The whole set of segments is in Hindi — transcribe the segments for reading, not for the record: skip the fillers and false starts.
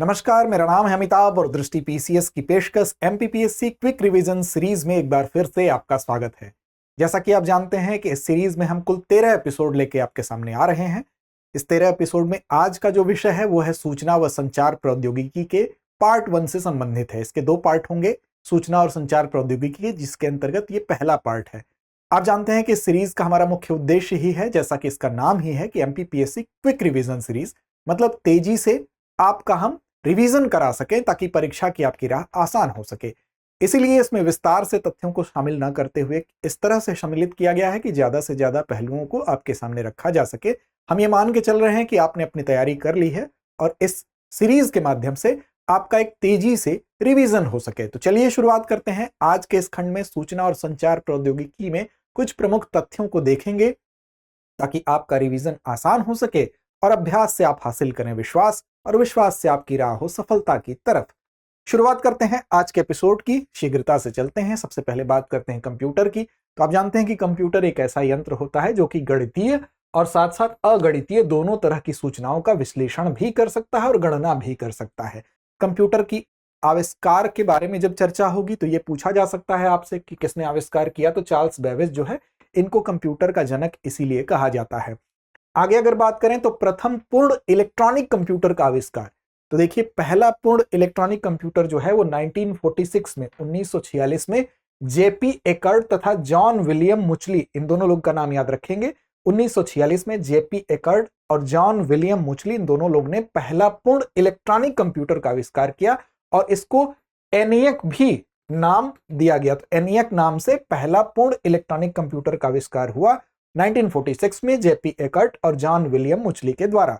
नमस्कार, मेरा नाम है अमिताभ और दृष्टि पीसीएस की पेशकश एमपीपीएससी क्विक रिवीजन सीरीज में एक बार फिर से आपका स्वागत है। जैसा कि आप जानते हैं कि इस सीरीज में हम कुल 13 एपिसोड लेके आपके सामने आ रहे हैं। इस 13 एपिसोड में आज का जो विषय है वो है सूचना व संचार प्रौद्योगिकी के पार्ट 1 से संबंधित है। इसके 2 पार्ट होंगे, सूचना और संचार प्रौद्योगिकी के, जिसके अंतर्गत ये पहला पार्ट है। आप जानते हैं कि इस सीरीज का हमारा मुख्य उद्देश्य ही है, जैसा कि इसका नाम ही है, कि एमपीपीएससी क्विक रिवीजन सीरीज, मतलब तेजी से आपका हम रिवीजन करा सकें ताकि परीक्षा की आपकी राह आसान हो सके। इसीलिए इसमें विस्तार से तथ्यों को शामिल न करते हुए इस तरह से सम्मिलित किया गया है कि ज्यादा से ज्यादा पहलुओं को आपके सामने रखा जा सके। हम ये मान के चल रहे हैं कि आपने अपनी तैयारी कर ली है और इस सीरीज के माध्यम से आपका एक तेजी से रिवीजन हो सके। तो चलिए शुरुआत करते हैं। आज के इस खंड में सूचना और संचार प्रौद्योगिकी में कुछ प्रमुख तथ्यों को देखेंगे ताकि आपका रिवीजन आसान हो सके और अभ्यास से आप हासिल करें विश्वास, और विश्वास से आपकी राह हो सफलता की तरफ। शुरुआत करते हैं आज के एपिसोड की, शीघ्रता से चलते हैं। सबसे पहले बात करते हैं कंप्यूटर की। तो आप जानते हैं कि कंप्यूटर एक ऐसा यंत्र होता है जो कि गणितीय और साथ साथ अगणितीय दोनों तरह की सूचनाओं का विश्लेषण भी कर सकता है और गणना भी कर सकता है। कंप्यूटर की आविष्कार के बारे में जब चर्चा होगी तो यह पूछा जा सकता है आपसे कि किसने आविष्कार किया, तो चार्ल्स बेबेज जो है, इनको कंप्यूटर का जनक इसीलिए कहा जाता है। आगे अगर बात करें तो प्रथम पूर्ण इलेक्ट्रॉनिक कंप्यूटर का आविष्कार, तो देखिए पहला पूर्ण इलेक्ट्रॉनिक कंप्यूटर जो है वो 1946 में जेपी एकर्ट तथा जॉन विलियम मुचली, इन दोनों लोग का नाम याद रखेंगे। 1946 में जेपी एकर्ट और जॉन विलियम मुचली, इन दोनों लोग ने पहला पूर्ण इलेक्ट्रॉनिक कंप्यूटर का आविष्कार किया और इसको एनियक भी नाम दिया गया। तो एनियक नाम से पहला पूर्ण इलेक्ट्रॉनिक कंप्यूटर का आविष्कार हुआ 1946 में जेपी एकर्ट और जॉन विलियम मुचली के द्वारा।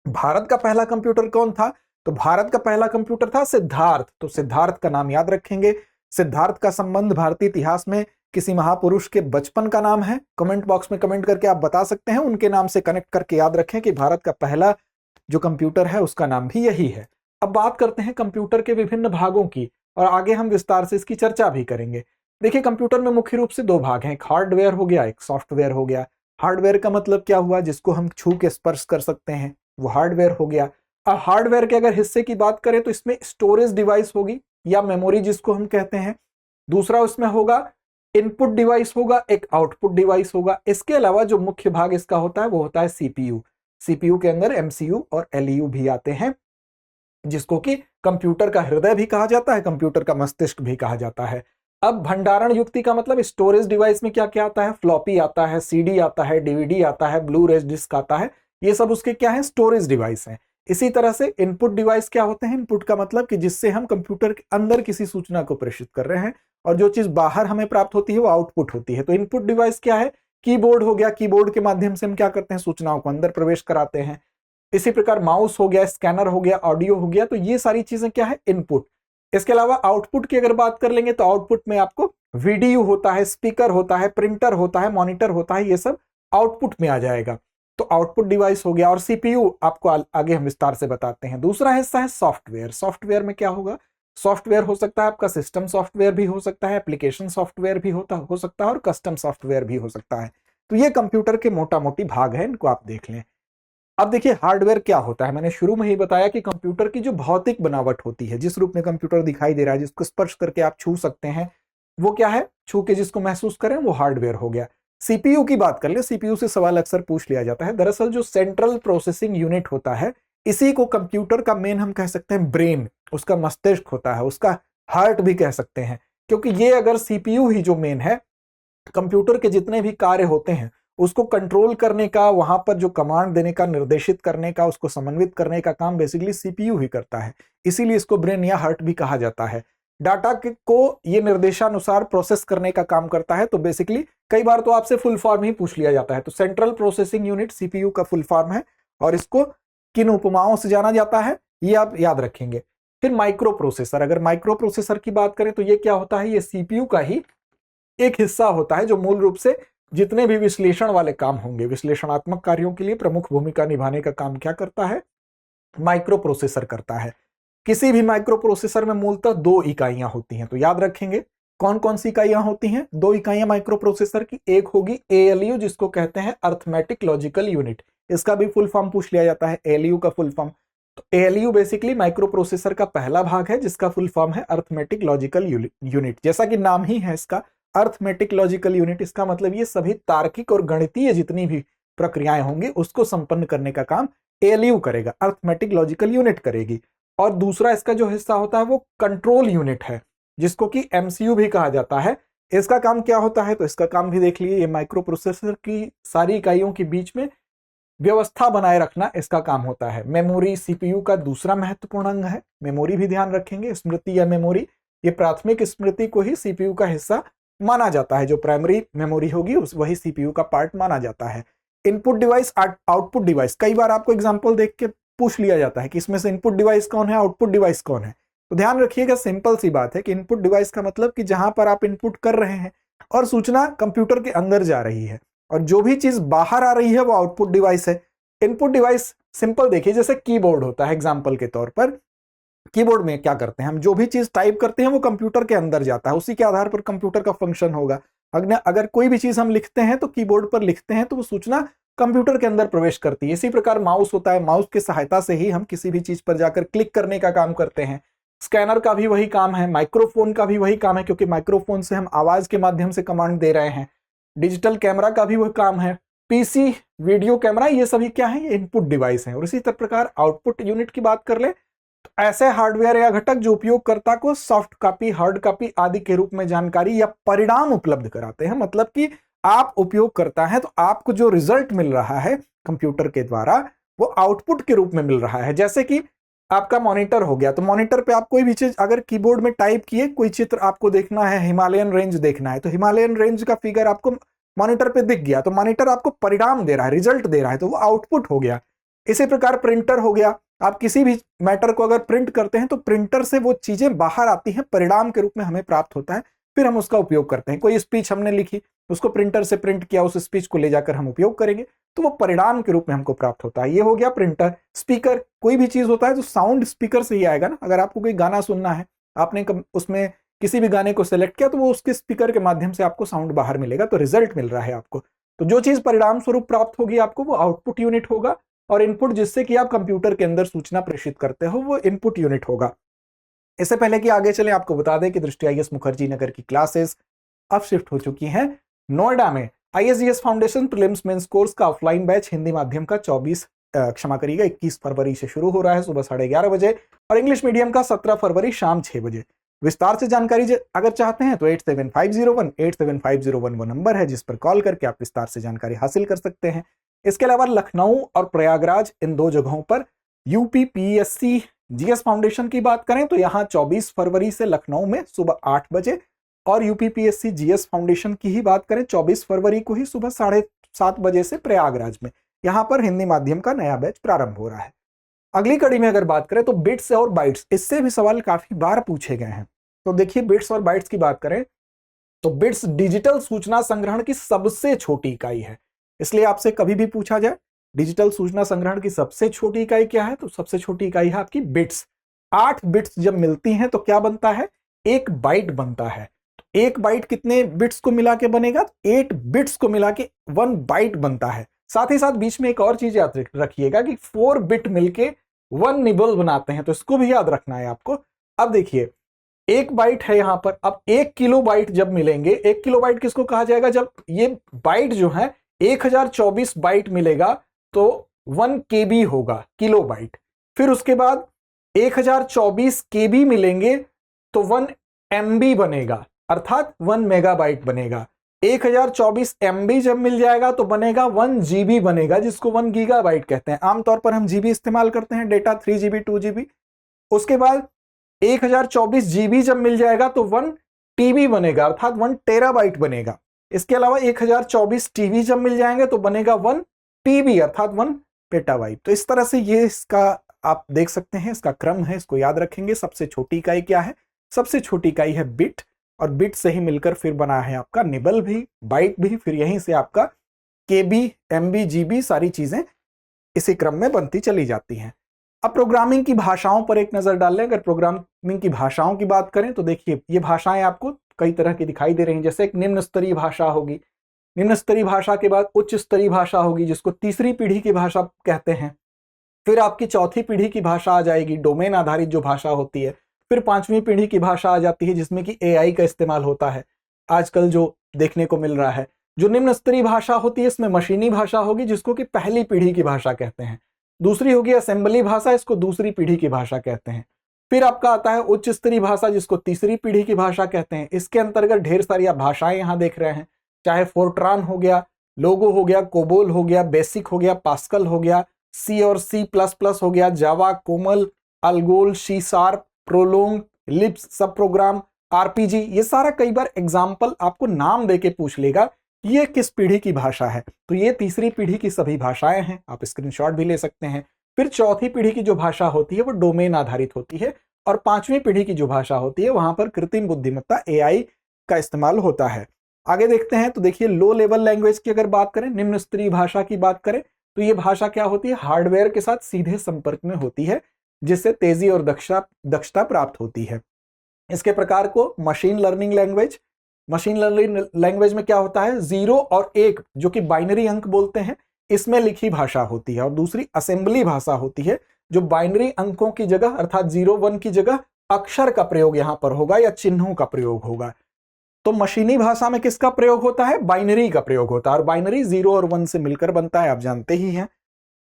भारत का पहला कंप्यूटर कौन था? तो भारत का पहला कंप्यूटर था सिद्धार्थ। तो सिद्धार्थ का नाम याद रखेंगे। सिद्धार्थ का संबंध भारतीय इतिहास में किसी महापुरुष के बचपन का नाम है। कमेंट बॉक्स में कमेंट करके आप बता सकते हैं, उनके नाम से कनेक्ट करके याद रखें कि भारत का पहला जो कंप्यूटर है उसका नाम भी यही है। अब बात करते हैं कंप्यूटर के विभिन्न भागों की और आगे हम विस्तार से इसकी चर्चा भी करेंगे। देखिए कंप्यूटर में मुख्य रूप से 2 भाग हैं, एक हार्डवेयर हो गया, एक सॉफ्टवेयर हो गया। हार्डवेयर का मतलब क्या हुआ? जिसको हम छू के स्पर्श कर सकते हैं, वो हार्डवेयर हो गया। अब हार्डवेयर के अगर हिस्से की बात करें तो इसमें स्टोरेज डिवाइस होगी या मेमोरी जिसको हम कहते हैं। दूसरा उसमें होगा इनपुट डिवाइस होगा, एक आउटपुट डिवाइस होगा। इसके अलावा जो मुख्य भाग इसका होता है वो होता है सीपीयू। सीपीयू के अंदर एमसीयू और एलयू भी आते हैं, जिसको कि कंप्यूटर का हृदय भी कहा जाता है, कंप्यूटर का मस्तिष्क भी कहा जाता है। अब भंडारण युक्ति का मतलब स्टोरेज डिवाइस में क्या क्या आता है? फ्लॉपी आता है, सीडी आता है, डीवीडी आता है, ब्लू रे डिस्क आता है। ये सब उसके क्या है? स्टोरेज डिवाइस हैं। इसी तरह से इनपुट डिवाइस क्या होते हैं? इनपुट का मतलब कि जिससे हम कंप्यूटर के अंदर किसी सूचना को प्रेषित कर रहे हैं और जो चीज बाहर हमें प्राप्त होती है वो आउटपुट होती है। तो इनपुट डिवाइस क्या है? कीबोर्ड हो गया, कीबोर्ड के माध्यम से हम क्या करते हैं? सूचनाओं को अंदर प्रवेश कराते हैं। इसी प्रकार माउस हो गया, स्कैनर हो गया, ऑडियो हो गया। तो ये सारी चीजें क्या है? इनपुट। इसके अलावा आउटपुट की अगर बात कर लेंगे तो आउटपुट में आपको वीडियो होता है, स्पीकर होता है, प्रिंटर होता है, मॉनिटर होता है, ये सब आउटपुट में आ जाएगा। तो आउटपुट डिवाइस हो गया। और सीपीयू आपको आगे हम विस्तार से बताते हैं। दूसरा हिस्सा है सॉफ्टवेयर। सॉफ्टवेयर में क्या होगा? सॉफ्टवेयर हो सकता है आपका सिस्टम सॉफ्टवेयर भी हो सकता है, एप्लीकेशन सॉफ्टवेयर भी हो सकता है और कस्टम सॉफ्टवेयर भी हो सकता है। तो ये कंप्यूटर के मोटा मोटी भाग है, इनको आप देख लें। अब देखिए हार्डवेयर क्या होता है। मैंने शुरू में ही बताया कि कंप्यूटर की जो भौतिक बनावट होती है, जिस रूप में कंप्यूटर दिखाई दे रहा है, जिसको स्पर्श करके आप छू सकते हैं, वो क्या है? छू के जिसको महसूस करें वो हार्डवेयर हो गया। सीपीयू की बात कर ले, सीपीयू से सवाल अक्सर पूछ लिया जाता है। दरअसल जो सेंट्रल प्रोसेसिंग यूनिट होता है, इसी को कंप्यूटर का मेन हम कह सकते हैं ब्रेन, उसका मस्तिष्क होता है, उसका हार्ट भी कह सकते हैं। क्योंकि ये अगर सीपीयू ही जो मेन है, कंप्यूटर के जितने भी कार्य होते हैं उसको कंट्रोल करने का, वहां पर जो कमांड देने का, निर्देशित करने का, उसको समन्वित करने का काम बेसिकली सीपीयू ही करता है। इसीलिए इसको ब्रेन या हार्ट भी कहा जाता है। डाटा को ये निर्देशानुसार प्रोसेस करने का काम करता है। तो बेसिकली कई बार तो आपसे फुल फॉर्म ही पूछ लिया जाता है। तो सेंट्रल प्रोसेसिंग यूनिट सीपीयू का फुल फॉर्म है और इसको किन उपमाओं से जाना जाता है ये आप याद रखेंगे। फिर माइक्रो प्रोसेसर। अगर माइक्रो प्रोसेसर की बात करें तो ये क्या होता है? ये सीपीयू का ही एक हिस्सा होता है जो मूल रूप से जितने भी विश्लेषण वाले काम होंगे, विश्लेषणात्मक कार्यों के लिए प्रमुख भूमिका निभाने का काम क्या करता है? माइक्रो प्रोसेसर करता है। किसी भी माइक्रो प्रोसेसर में मूलतः 2 इकाइयां होती हैं। तो याद रखेंगे कौन कौन सी इकाइयां होती हैं? 2 इकाइयां माइक्रो प्रोसेसर की। एक होगी एएलयू, जिसको कहते हैं अर्थमेटिक लॉजिकल यूनिट। इसका भी फुल फॉर्म पूछ लिया जाता है, एएलयू का फुल फॉर्म। तो ALU बेसिकली माइक्रो प्रोसेसर का पहला भाग है, जिसका फुल फॉर्म है अर्थमेटिक लॉजिकल यूनिट। जैसा कि नाम ही है इसका, अर्थमेटिक लॉजिकल यूनिट, इसका मतलब ये सभी तार्किक और गणितीय जितनी भी प्रक्रियाएं होंगी उसको संपन्न करने का काम ALU करेगा, अर्थमेटिक लॉजिकल यूनिट करेगी। और दूसरा इसका जो हिस्सा होता है वो कंट्रोल यूनिट है, जिसको कि MCU भी कहा जाता है। इसका काम क्या होता है, तो इसका काम भी देख लिए, ये माइक्रो प्रोसेसर की सारी इकाइयों के बीच में व्यवस्था बनाए रखना इसका काम होता है। मेमोरी CPU का दूसरा महत्वपूर्ण अंग है, मेमोरी भी ध्यान रखेंगे। स्मृति या मेमोरी, ये प्राथमिक स्मृति को ही CPU का हिस्सा माना जाता है, जो प्राइमरी मेमोरी होगी उस वही CPU का पार्ट माना जाता है। इनपुट डिवाइस, आउटपुट डिवाइस, कई बार आपको एग्जांपल देख के पूछ लिया जाता है कि इसमें से इनपुट डिवाइस कौन है, आउटपुट डिवाइस कौन है। तो ध्यान रखिएगा, सिंपल सी बात है कि इनपुट डिवाइस का मतलब कि जहां पर आप इनपुट कर रहे हैं और सूचना कंप्यूटर के अंदर जा रही है, और जो भी चीज बाहर आ रही है वो आउटपुट डिवाइस है। इनपुट डिवाइस सिंपल देखिए, जैसे कीबोर्ड होता है एग्जांपल के तौर पर। कीबोर्ड में क्या करते हैं हम, जो भी चीज टाइप करते हैं वो कंप्यूटर के अंदर जाता है, उसी के आधार पर कंप्यूटर का फंक्शन होगा। अगर कोई भी चीज हम लिखते हैं तो कीबोर्ड पर लिखते हैं तो वो सूचना कंप्यूटर के अंदर प्रवेश करती है। इसी प्रकार माउस होता है, माउस की सहायता से ही हम किसी भी चीज पर जाकर क्लिक करने का काम करते हैं। स्कैनर का भी वही काम है, माइक्रोफोन का भी वही काम है, क्योंकि माइक्रोफोन से हम आवाज के माध्यम से कमांड दे रहे हैं। डिजिटल कैमरा का भी वह काम है, PC, वीडियो कैमरा, ये सभी क्या है, ये इनपुट डिवाइस हैं। और इसी प्रकार आउटपुट यूनिट की बात कर ले तो ऐसे हार्डवेयर या घटक जो उपयोगकर्ता को सॉफ्ट कॉपी, हार्ड कॉपी आदि के रूप में जानकारी या परिणाम उपलब्ध कराते हैं। मतलब कि आप उपयोग करता है तो आपको जो रिजल्ट मिल रहा है कंप्यूटर के द्वारा वो आउटपुट के रूप में मिल रहा है। जैसे कि आपका मॉनिटर हो गया, तो मॉनिटर पे आप कोई भी चीज अगर कीबोर्ड में टाइप किए, कोई चित्र आपको देखना है, हिमालयन रेंज देखना है, तो हिमालयन रेंज का फिगर आपको मॉनिटर पे दिख गया, तो मॉनिटर आपको परिणाम दे रहा है, रिजल्ट दे रहा है, तो वो आउटपुट हो गया। इसी प्रकार प्रिंटर हो गया, आप किसी भी मैटर को अगर प्रिंट करते हैं तो प्रिंटर से वो चीजें बाहर आती हैं, परिणाम के रूप में हमें प्राप्त होता है, फिर हम उसका उपयोग करते हैं। कोई स्पीच हमने लिखी, उसको प्रिंटर से प्रिंट किया, उस स्पीच को ले जाकर हम उपयोग करेंगे, तो वो परिणाम के रूप में हमको प्राप्त होता है। ये हो गया प्रिंटर। स्पीकर, कोई भी चीज होता है तो साउंड स्पीकर से ही आएगा ना। अगर आपको कोई गाना सुनना है, आपने उसमें किसी भी गाने को सेलेक्ट किया तो वो उसके स्पीकर के माध्यम से आपको साउंड बाहर मिलेगा, तो रिजल्ट मिल रहा है आपको। तो जो चीज परिणाम स्वरूप प्राप्त होगी आपको वो आउटपुट यूनिट होगा, और इनपुट जिससे कि आप कंप्यूटर के अंदर सूचना प्रेषित करते हो वो इनपुट यूनिट होगा। इससे पहले कि आगे चले आपको बता दें कि दृष्टि IAS मुखर्जी नगर की क्लासेस अब शिफ्ट हो चुकी हैं नोएडा में। IAS foundation prelims mains course का ऑफलाइन बैच हिंदी माध्यम का 21 फरवरी से शुरू हो रहा है सुबह 11:30 बजे, और इंग्लिश मीडियम का 17 फरवरी शाम 6 बजे। विस्तार से जानकारी अगर चाहते हैं तो 8750187501 वो नंबर है जिस पर कॉल करके आप विस्तार से जानकारी हासिल कर सकते हैं। इसके अलावा लखनऊ और प्रयागराज, इन दो जगहों पर UPPSC GS फाउंडेशन की बात करें तो यहाँ 24 फरवरी से लखनऊ में सुबह 8 बजे, और UPPSC GS फाउंडेशन की ही बात करें 24 फरवरी को ही सुबह 7:30 बजे से प्रयागराज में, यहाँ पर हिंदी माध्यम का नया बैच प्रारंभ हो रहा है। अगली कड़ी में अगर बात करें तो बिट्स और बाइट्स, इससे भी सवाल काफी बार पूछे गए हैं। तो देखिए, बिट्स और बाइट्स की बात करें तो बिट्स डिजिटल सूचना संग्रहण की सबसे छोटी इकाई है। इसलिए आपसे कभी भी पूछा जाए डिजिटल सूचना संग्रहण की सबसे छोटी इकाई क्या है, तो सबसे छोटी इकाई है आपकी बिट्स। 8 बिट्स जब मिलती हैं तो क्या बनता है, 1 बाइट बनता है। तो 1 बाइट कितने बिट्स को मिला के बनेगा, 8 बिट्स को मिला के 1 बाइट बनता है। साथ ही साथ बीच में एक और चीज याद रखिएगा कि 4 बिट मिलके 1 निबल बनाते हैं, तो इसको भी याद रखना है आपको। अब देखिए, 1 बाइट है यहां पर, अब 1 किलो बाइट जब मिलेंगे, 1 किलो बाइट किसको कहा जाएगा, जब ये बाइट जो है 1024 बाइट मिलेगा तो 1 KB होगा, किलो बाइट। फिर उसके बाद 1024 KB मिलेंगे तो 1 MB बनेगा, अर्थात 1 मेगाबाइट बनेगा। 1024 MB जब मिल जाएगा तो बनेगा 1 GB बनेगा, जिसको 1 गीगाबाइट कहते हैं। आमतौर पर हम GB इस्तेमाल करते हैं, डेटा 3 GB 2 GB। उसके बाद 1024 GB जब मिल जाएगा तो 1 TB बनेगा, अर्थात 1 टेराबाइट बनेगा। इसके अलावा 1024 TB जब मिल जाएंगे तो बनेगा 1 TB, अर्थात 1 पेटाबाइट। तो इस तरह से ये इसका आप देख सकते हैं, इसका क्रम है, इसको याद रखेंगे। सबसे छोटी इकाई क्या है, सबसे छोटी इकाई है बिट, और बिट से ही मिलकर फिर बना है आपका निबल भी, बाइट भी, फिर यहीं से आपका KB, MB, GB, सारी चीजें इसी क्रम में बनती चली जाती हैं। अब प्रोग्रामिंग की भाषाओं पर एक नजर डाल लें। अगर प्रोग्रामिंग की भाषाओं की बात करें तो देखिए, ये भाषाएं आपको कई तरह की दिखाई दे रही हैं। जैसे एक निम्न स्तरीय भाषा होगी, निम्न स्तरीय भाषा के बाद उच्च स्तरीय भाषा होगी, जिसको तीसरी पीढ़ी की भाषा कहते हैं। फिर आपकी चौथी पीढ़ी की भाषा आ जाएगी, डोमेन आधारित जो भाषा होती है। फिर पांचवी पीढ़ी की भाषा आ जाती है जिसमें कि एआई का इस्तेमाल होता है, आजकल जो देखने को मिल रहा है। जो निम्न स्तरीय भाषा होती है इसमें मशीनी भाषा होगी, जिसको कि पहली पीढ़ी की भाषा कहते हैं। दूसरी होगी असेंबली भाषा, इसको दूसरी पीढ़ी की भाषा कहते हैं। फिर आपका आता है उच्च स्तरीय भाषा, जिसको तीसरी पीढ़ी की भाषा कहते हैं। इसके अंतर्गत ढेर सारी आप भाषाएं यहाँ देख रहे हैं, चाहे फोर्ट्रान हो गया, लोगो हो गया, कोबोल हो गया, बेसिक हो गया, पास्कल हो गया, सी और सी प्लस प्लस हो गया, Java, COMAL, ALGOL, C sharp, Prolog, लिप्स, सब प्रोग्राम, आरपीजी। ये सारा कई बार एग्जाम्पल आपको नाम देके पूछ लेगा ये किस पीढ़ी की भाषा है। तो ये तीसरी पीढ़ी की सभी भाषाएं हैं, आप स्क्रीनशॉट भी ले सकते हैं। फिर चौथी पीढ़ी की जो भाषा होती है वो डोमेन आधारित होती है, और पांचवी पीढ़ी की जो भाषा होती है वहां पर कृत्रिम बुद्धिमत्ता एआई का इस्तेमाल होता है। आगे देखते हैं तो देखिए, लो लेवल लैंग्वेज की अगर बात करें, निम्न स्तरीय भाषा की बात करें, तो ये भाषा क्या होती है, हार्डवेयर के साथ सीधे संपर्क में होती है, जिससे तेजी और दक्षता प्राप्त होती है। इसके प्रकार को machine learning language, machine learning language में क्या होता है, 0 और 1 जो कि बाइनरी अंक बोलते हैं, इसमें लिखी भाषा होती है। और दूसरी असेंबली भाषा होती है, जो बाइनरी अंकों की जगह अर्थात 0 1 की जगह अक्षर का प्रयोग यहां पर होगा या चिन्हों का प्रयोग होगा। तो मशीनी भाषा में किसका प्रयोग होता है, बाइनरी का प्रयोग होता है, और बाइनरी 0 और 1 से मिलकर बनता है, आप जानते ही हैं।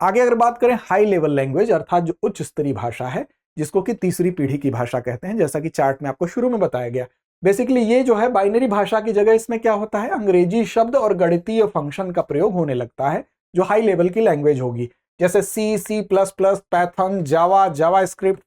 आगे अगर बात करें हाई लेवल लैंग्वेज अर्थात जो उच्च स्तरीय भाषा है, जिसको कि तीसरी पीढ़ी की भाषा कहते हैं, जैसा कि चार्ट में आपको शुरू में बताया गया। बेसिकली ये जो है बाइनरी भाषा की जगह इसमें क्या होता है, अंग्रेजी शब्द और गणितीय फंक्शन का प्रयोग होने लगता है, जो हाई लेवल की लैंग्वेज होगी, जैसे सी, सी प्लस प्लस, पैथन, जावा, जावा स्क्रिप्ट,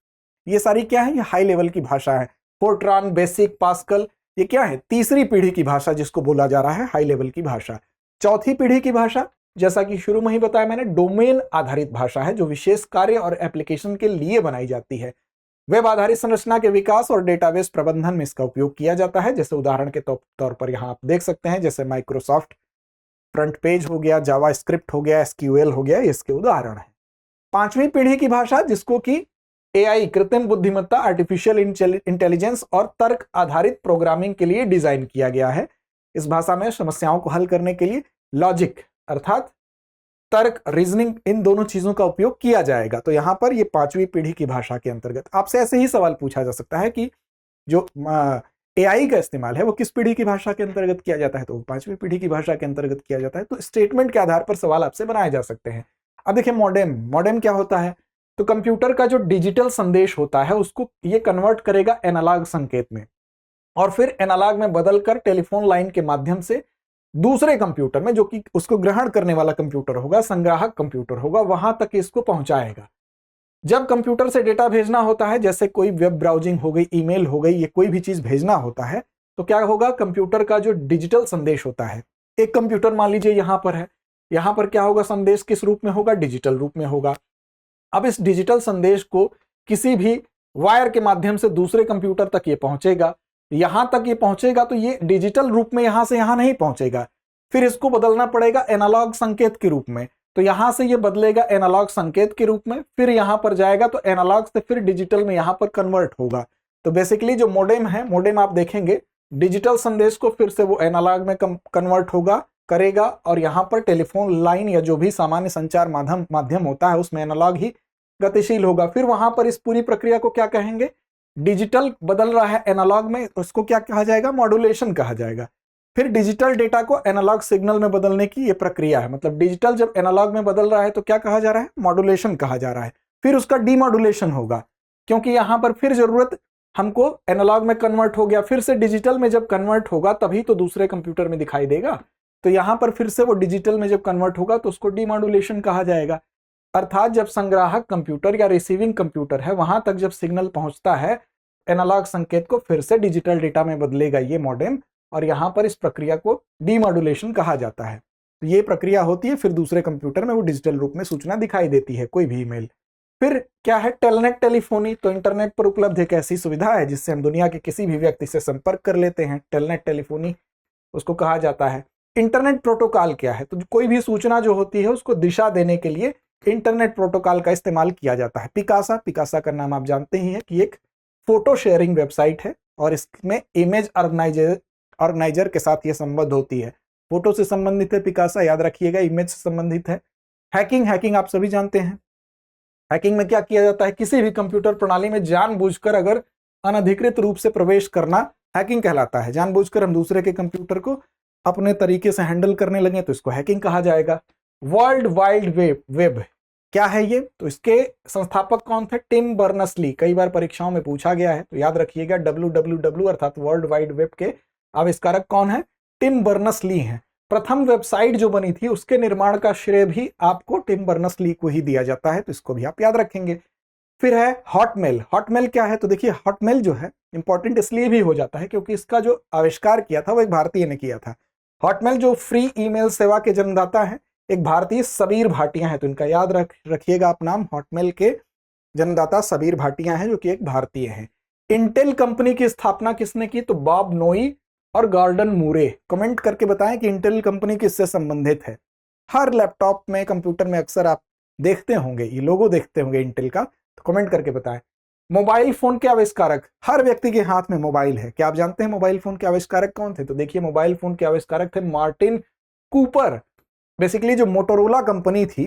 ये सारी क्या है, ये हाई लेवल की भाषा है। फोर्ट्रान, बेसिक, पास्कल, ये क्या है, तीसरी पीढ़ी की भाषा जिसको बोला जा रहा है हाई लेवल की भाषा। चौथी पीढ़ी की भाषा, जैसा कि शुरू में ही बताया मैंने, डोमेन आधारित भाषा है, जो विशेष कार्य और एप्लीकेशन के लिए बनाई जाती है। वेब आधारित संरचना के विकास और डेटाबेस प्रबंधन में इसका उपयोग किया जाता है। जैसे उदाहरण के तौर पर यहाँ आप देख सकते हैं, जैसे माइक्रोसॉफ्ट फ्रंट पेज हो गया, जावा स्क्रिप्ट हो गया, एसक्यूएल हो गया, इसके उदाहरण है। पांचवी पीढ़ी की भाषा, जिसको कि एआई, कृत्रिम बुद्धिमत्ता, आर्टिफिशियल इंटेलिजेंस और तर्क आधारित प्रोग्रामिंग के लिए डिजाइन किया गया है। इस भाषा में समस्याओं को हल करने के लिए लॉजिक अर्थात तर्क, रीजनिंग, इन दोनों चीजों का उपयोग किया जाएगा। तो यहां पर ये पांचवी पीढ़ी की भाषा के अंतर्गत आपसे ऐसे ही सवाल पूछा जा सकता है कि जो एआई का इस्तेमाल है वो किस पीढ़ी की भाषा के अंतर्गत किया जाता है, तो पांचवी पीढ़ी की भाषा के अंतर्गत किया जाता है। तो स्टेटमेंट के आधार पर सवाल आपसे बनाए जा सकते हैं। अब देखिए मॉडेम क्या होता है, तो कंप्यूटर का जो डिजिटल संदेश होता है उसको ये कन्वर्ट करेगा एनालॉग संकेत में, और फिर एनालॉग में बदलकर टेलीफोन लाइन के माध्यम से दूसरे कंप्यूटर में, जो कि उसको ग्रहण करने वाला कंप्यूटर होगा, संग्राहक कंप्यूटर होगा, वहां तक इसको पहुंचाएगा। जब कंप्यूटर से डेटा भेजना होता है, जैसे कोई वेब ब्राउजिंग हो गई, ईमेल हो गई, ये कोई भी चीज भेजना होता है, तो क्या होगा, कंप्यूटर का जो डिजिटल संदेश होता है, एक कंप्यूटर मान लीजिए यहां पर है, यहां पर क्या होगा, संदेश किस रूप में होगा, डिजिटल रूप में होगा। अब इस डिजिटल संदेश को किसी भी वायर के माध्यम से दूसरे कंप्यूटर तक ये पहुंचेगा, यहां तक ये पहुंचेगा, तो ये डिजिटल रूप में यहां से यहां नहीं पहुंचेगा, फिर इसको बदलना पड़ेगा एनालॉग संकेत के रूप में। तो यहां से ये बदलेगा एनालॉग संकेत के रूप में, फिर यहां पर जाएगा तो एनालॉग से फिर डिजिटल में यहां पर कन्वर्ट होगा। तो बेसिकली जो मॉडेम है, मॉडेम आप देखेंगे डिजिटल संदेश को फिर से वो एनालॉग में कन्वर्ट होगा, करेगा, और यहां पर टेलीफोन लाइन या जो भी सामान्य संचार माध्यम होता है उसमें एनालॉग ही गतिशील होगा। फिर वहां पर इस पूरी प्रक्रिया को क्या कहेंगे, डिजिटल बदल रहा है एनालॉग में, उसको क्या कहा जाएगा, मॉड्यूलेशन कहा जाएगा। फिर डिजिटल डेटा को एनालॉग सिग्नल में बदलने की ये प्रक्रिया है, मतलब डिजिटल जब एनालॉग में बदल रहा है तो क्या कहा जा रहा है, मॉड्यूलेशन कहा जा रहा है। फिर उसका डीमॉड्यूलेशन होगा, क्योंकि यहां पर फिर जरूरत हमको एनालॉग में कन्वर्ट हो गया, फिर से डिजिटल में जब कन्वर्ट होगा तभी तो दूसरे कंप्यूटर में दिखाई देगा। तो यहां पर फिर से वो डिजिटल में जब कन्वर्ट होगा तो उसको डीमॉड्यूलेशन कहा जाएगा। अर्थात जब संग्राहक कंप्यूटर या रिसीविंग कंप्यूटर है वहां तक जब सिग्नल पहुंचता है, एनालॉग संकेत को फिर से डिजिटल डेटा में बदलेगा ये मॉडेम, और यहां पर इस प्रक्रिया को डीमॉड्यूलेशन कहा जाता है। तो ये प्रक्रिया होती है, फिर दूसरे कंप्यूटर में वो डिजिटल रूप में सूचना दिखाई देती है, कोई भी ईमेल। फिर क्या है, टेलनेट टेलीफोनी, तो इंटरनेट पर उपलब्ध एक ऐसी सुविधा है जिससे हम दुनिया के किसी भी व्यक्ति से संपर्क कर लेते हैं, टेलनेट टेलीफोनी उसको कहा जाता है। इंटरनेट प्रोटोकॉल क्या है, तो कोई भी सूचना जो होती है उसको दिशा देने के लिए इंटरनेट प्रोटोकॉल का इस्तेमाल किया जाता है। पिकासा का नाम आप जानते ही हैं कि एक फोटो शेयरिंग वेबसाइट है, और इसमें इमेज ऑर्गेनाइजर के साथ ये संबद्ध होती है। फोटो से संबंधित है पिकासा, याद रखिएगा, इमेज से संबंधित है। हैकिंग आप सभी जानते हैं, हैकिंग में क्या किया जाता है, किसी भी कंप्यूटर प्रणाली में जानबूझकर अगर अनधिकृत रूप से प्रवेश करना हैकिंग कहलाता है। जानबूझकर हम दूसरे के कंप्यूटर को अपने तरीके से हैंडल करने लगे तो इसको हैकिंग कहा जाएगा। वर्ल्ड वाइड वेब क्या है ये, तो इसके संस्थापक कौन थे, टिम बर्नर्स-ली। कई बार परीक्षाओं में पूछा गया है, तो याद रखिएगा www अर्थात वर्ल्ड वाइड वेब के आविष्कारक कौन है, टिम बर्नर्स-ली हैं। प्रथम वेबसाइट जो बनी थी उसके निर्माण का श्रेय भी आपको टिम बर्नर्स-ली को ही दिया जाता है, तो इसको भी आप याद रखेंगे। फिर है हॉटमेल। हॉटमेल क्या है, तो देखिए हॉटमेल जो है इंपॉर्टेंट इसलिए भी हो जाता है क्योंकि इसका जो आविष्कार किया था वो एक भारतीय ने किया था। हॉटमेल जो फ्री ईमेल सेवा के जन्मदाता है एक भारतीय सबीर भाटिया है, तो इनका याद रखिएगा आप नाम। हॉटमेल के जन्मदाता सबीर भाटिया हैं जो कि एक भारतीय हैं। इंटेल कंपनी की स्थापना किसने की, तो बॉब नोई और गॉर्डन मूरे। कमेंट करके बताएं कि इंटेल कंपनी किससे संबंधित है। हर लैपटॉप में कंप्यूटर में अक्सर आप देखते होंगे, ये लोगो देखते होंगे इंटेल का, तो कमेंट करके बताएं। मोबाइल फोन के आविष्कारक, हर व्यक्ति के हाथ में मोबाइल है, क्या आप जानते हैं मोबाइल फोन के आविष्कारक कौन थे, तो देखिए मोबाइल फोन के आविष्कारक थे मार्टिन कूपर। बेसिकली जो मोटोरोला कंपनी थी,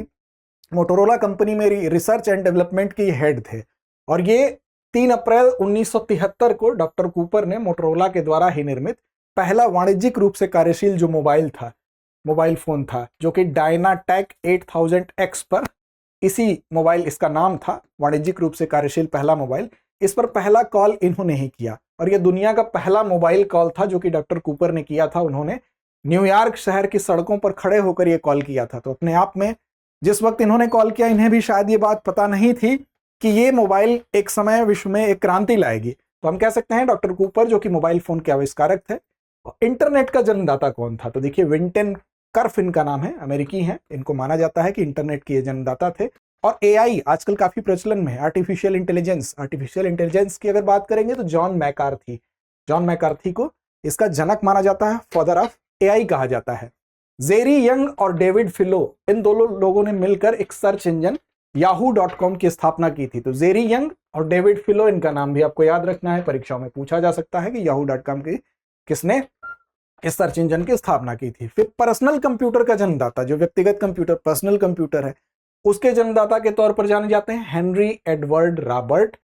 मोटोरोला कंपनी में रिसर्च एंड डेवलपमेंट की हेड थे, और ये 3 अप्रैल 1973 को डॉक्टर कूपर ने मोटोरोला के द्वारा ही निर्मित पहला वाणिज्यिक रूप से कार्यशील जो मोबाइल फोन था जो कि डायनाटेक 8000X पर, इसी मोबाइल इसका नाम था, वाणिज्यिक रूप से कार्यशील पहला मोबाइल, इस पर पहला कॉल इन्होंने ही किया, और यह दुनिया का पहला मोबाइल कॉल था जो कि डॉक्टर कूपर ने किया था। उन्होंने न्यूयॉर्क शहर की सड़कों पर खड़े होकर यह कॉल किया था। तो अपने आप में जिस वक्त इन्होंने कॉल किया, इन्हें भी शायद ये बात पता नहीं थी कि ये मोबाइल एक समय विश्व में एक क्रांति लाएगी। तो हम कह सकते हैं डॉक्टर कूपर जो कि मोबाइल फोन के आविष्कारक थे। इंटरनेट का जन्मदाता कौन था, तो देखिए विंटन कर्फ इनका नाम है, अमेरिकी हैं, इनको माना जाता है कि इंटरनेट के जन्मदाता थे। और एआई आजकल काफी प्रचलन में है, आर्टिफिशियल इंटेलिजेंस की अगर बात करेंगे तो जॉन मैकार्थी को इसका जनक माना जाता है, फादर ऑफ एआई कहा जाता है। जेरी यंग और डेविड फिलो, इन दोनों लोगों ने मिलकर एक सर्च इंजन yahoo.com की स्थापना की थी। तो जेरी यंग और डेविड फिलो, इनका नाम भी आपको याद रखना है, परीक्षाओं में पूछा जा सकता है कि yahoo.com की किसने इस सर्च इंजन की स्थापना की थी। फिर पर्सनल कंप्यूटर का जन्मदाता, जो व्यक्तिगत कंप्यूटर पर्सनल कंप्यूटर है, उसके जन्मदाता के तौर पर जाने जाते हैं हेनरी एडवर्ड रॉबर्ट,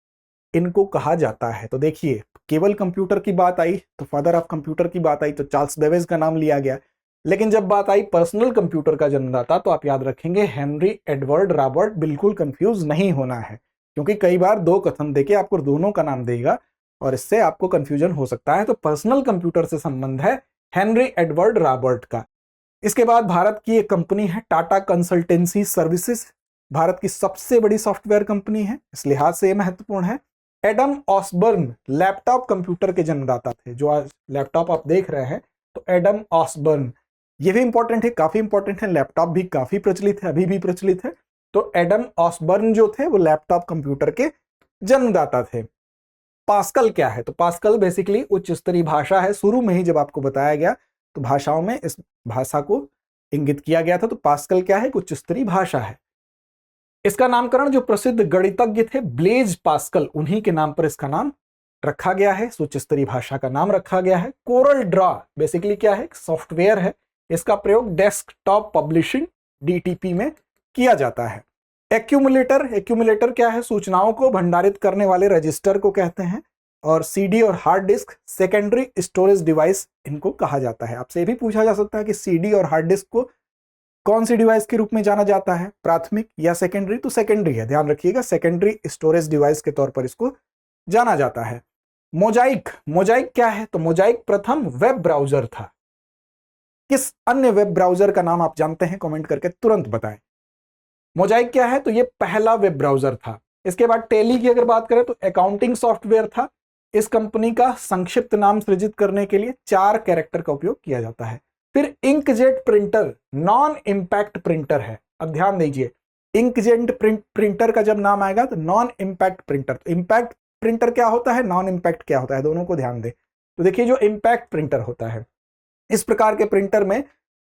इनको कहा जाता है। तो देखिए केवल कंप्यूटर की बात आई तो फादर ऑफ कंप्यूटर की बात आई तो चार्ल्स बेबेज का नाम लिया गया, लेकिन जब बात आई पर्सनल कंप्यूटर का जन्मदाता तो आप याद रखेंगे हेनरी एडवर्ड रॉबर्ट। बिल्कुल कंफ्यूज नहीं होना है, क्योंकि कई बार दो कथन देके आपको दोनों का नाम देगा और इससे आपको कंफ्यूजन हो सकता है। तो पर्सनल कंप्यूटर से संबंध है हेनरी एडवर्ड रॉबर्ट का। इसके बाद भारत की एक कंपनी है टाटा कंसल्टेंसी सर्विसेज, भारत की सबसे बड़ी सॉफ्टवेयर कंपनी है, इस लिहाज से यह महत्वपूर्ण है। एडम ऑसबर्न लैपटॉप कंप्यूटर के जन्मदाता थे, जो आज लैपटॉप आप देख रहे हैं, तो एडम ऑसबर्न, ये भी इंपॉर्टेंट है, काफी इंपॉर्टेंट है, लैपटॉप भी काफी प्रचलित है, अभी भी प्रचलित है। तो एडम ऑसबर्न जो थे वो लैपटॉप कंप्यूटर के जन्मदाता थे। पास्कल क्या है, तो पास्कल बेसिकली उच्च स्तरीय भाषा है। शुरू में ही जब आपको बताया गया तो भाषाओं में इस भाषा को इंगित किया गया था। तो पास्कल क्या है, उच्च स्तरीय भाषा है। इसका नामकरण जो प्रसिद्ध गणितज्ञ थे ब्लेज पास्कल, उन्हीं के नाम पर इसका नाम रखा गया है, उच्च स्तरीय भाषा का नाम रखा गया है। कोरल ड्रॉ बेसिकली क्या है, सॉफ्टवेयर है, इसका प्रयोग डेस्कटॉप पब्लिशिंग डीटीपी में किया जाता है। एक्यूमुलेटर क्या है, सूचनाओं को भंडारित करने वाले रजिस्टर को कहते हैं। और सीडी और hard disk secondary storage device इनको कहा जाता है। आपसे ये भी पूछा जा सकता है कि सीडी और हार्ड डिस्क को कौन सी डिवाइस के रूप में जाना जाता है, प्राथमिक या सेकेंडरी, तो सेकेंडरी है, ध्यान रखिएगा, सेकेंडरी स्टोरेज डिवाइस के तौर पर इसको जाना जाता है। मोजाइक क्या है, तो मोजाइक प्रथम वेब ब्राउजर था। किस अन्य वेब ब्राउजर का नाम आप जानते हैं, कमेंट करके तुरंत बताएं। मोजाइक क्या है, तो ये पहला वेब ब्राउजर था। इसके बाद टेली की अगर बात करें तो अकाउंटिंग सॉफ्टवेयर था। इस कंपनी का संक्षिप्त नाम सृजित करने के लिए 4 कैरेक्टर का उपयोग किया जाता है। फिर inkjet printer non impact printer है। अब ध्यान दीजिए, इंकजेट प्रिंटर का जब नाम आएगा तो नॉन इंपैक्ट प्रिंटर, तो इंपैक्ट प्रिंटर क्या होता है, नॉन इंपैक्ट क्या होता है, दोनों को ध्यान दें। तो देखिए जो इंपैक्ट प्रिंटर होता है, इस प्रकार के प्रिंटर में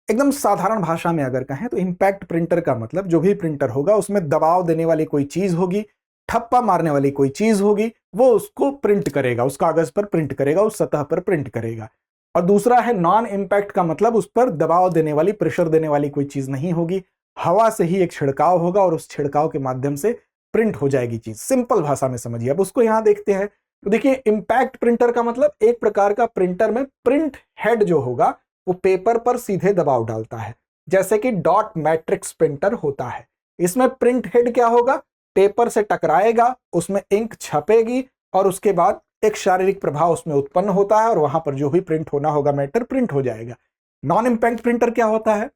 एकदम साधारण भाषा में अगर कहें तो इंपैक्ट प्रिंटर का मतलब जो भी प्रिंटर होगा उसमें दबाव देने वाली कोई चीज होगी, ठप्पा मारने वाली कोई चीज होगी, वो उसको प्रिंट करेगा, उस कागज पर प्रिंट करेगा, उस सतह पर प्रिंट करेगा। और दूसरा है नॉन इंपैक्ट का मतलब उस पर दबाव देने वाली, प्रेशर देने वाली कोई चीज नहीं होगी, हवा से ही एक छिड़काव होगा और उस छिड़काव के माध्यम से प्रिंट हो जाएगी चीज, सिंपल भाषा में समझिए। अब उसको यहां देखते हैं तो देखिए इंपैक्ट प्रिंटर का मतलब एक प्रकार का प्रिंटर में प्रिंट हेड जो होगा वो पेपर पर सीधे दबाव डालता है, जैसे कि डॉट मैट्रिक्स प्रिंटर होता है। इसमें प्रिंट हेड क्या होगा, पेपर से टकराएगा, उसमें इंक छपेगी और उसके बाद एक शारीरिक प्रभाव उसमें उत्पन्न होता है और वहां पर जो भी प्रिंट होना होगा मैटर प्रिंट हो जाएगा। नॉन इंपैक्ट प्रिंटर क्या होता है,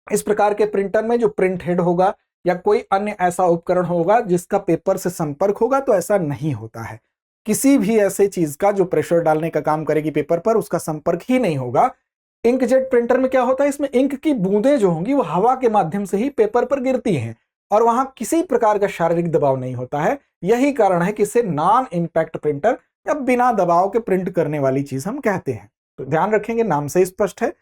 इस प्रकार के प्रिंटर में जो प्रिंट हेड होगा या कोई अन्य ऐसा उपकरण होगा जिसका पेपर से संपर्क होगा, तो ऐसा नहीं होता है। किसी भी ऐसे चीज का जो प्रेशर डालने का काम करेगी पेपर पर, उसका संपर्क ही नहीं होगा। इंकजेट प्रिंटर में क्या होता है, इसमें इंक की बूंदें जो होंगी वो हवा के माध्यम से ही पेपर पर गिरती हैं और वहां किसी प्रकार का शारीरिक दबाव नहीं होता है। यही कारण है कि इसे नॉन इंपैक्ट प्रिंटर या बिना दबाव के प्रिंट करने वाली चीज हम कहते हैं। तो ध्यान रखेंगे, नाम से स्पष्ट है।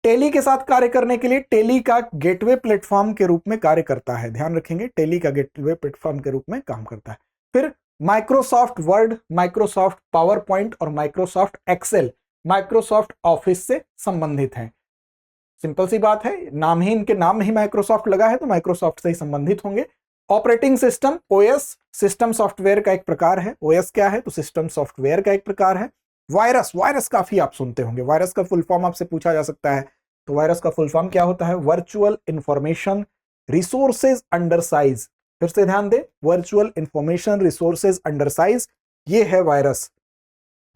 टेली के साथ कार्य करने के लिए टेली का गेटवे प्लेटफॉर्म के रूप में कार्य करता है। ध्यान रखेंगे, टेली का गेटवे प्लेटफॉर्म के रूप में काम करता है। फिर Microsoft word, Microsoft power point और माइक्रोसॉफ्ट एक्सेल माइक्रोसॉफ्ट ऑफिस से संबंधित हैं। सिंपल सी बात है, नाम ही इनके नाम में ही माइक्रोसॉफ्ट लगा है तो माइक्रोसॉफ्ट से ही संबंधित होंगे। Operating system, OS system software का एक प्रकार है। ओएस क्या है, तो सिस्टम सॉफ्टवेयर का एक प्रकार है। वायरस, वायरस काफी आप सुनते होंगे, वायरस का फुल फॉर्म आपसे पूछा जा सकता है, तो वायरस का फुल फॉर्म क्या होता है, virtual information resources under size. फिर से ध्यान दें, virtual information resources under size, ये है वायरस।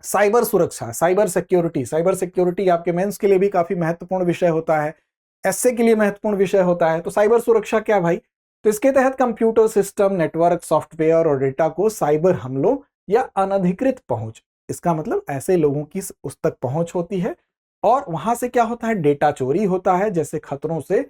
साइबर सुरक्षा, साइबर सिक्योरिटी, साइबर सिक्योरिटी आपके मेंस के लिए भी काफी महत्वपूर्ण विषय होता है, एसए के लिए महत्वपूर्ण विषय होता है। तो साइबर सुरक्षा क्या भाई, तो इसके तहत कंप्यूटर सिस्टम, नेटवर्क, सॉफ्टवेयर और डेटा को साइबर हमलों या अनधिकृत पहुंच, इसका मतलब ऐसे लोगों की उस तक पहुंच होती है और वहां से क्या होता है, डेटा चोरी होता है, जैसे खतरों से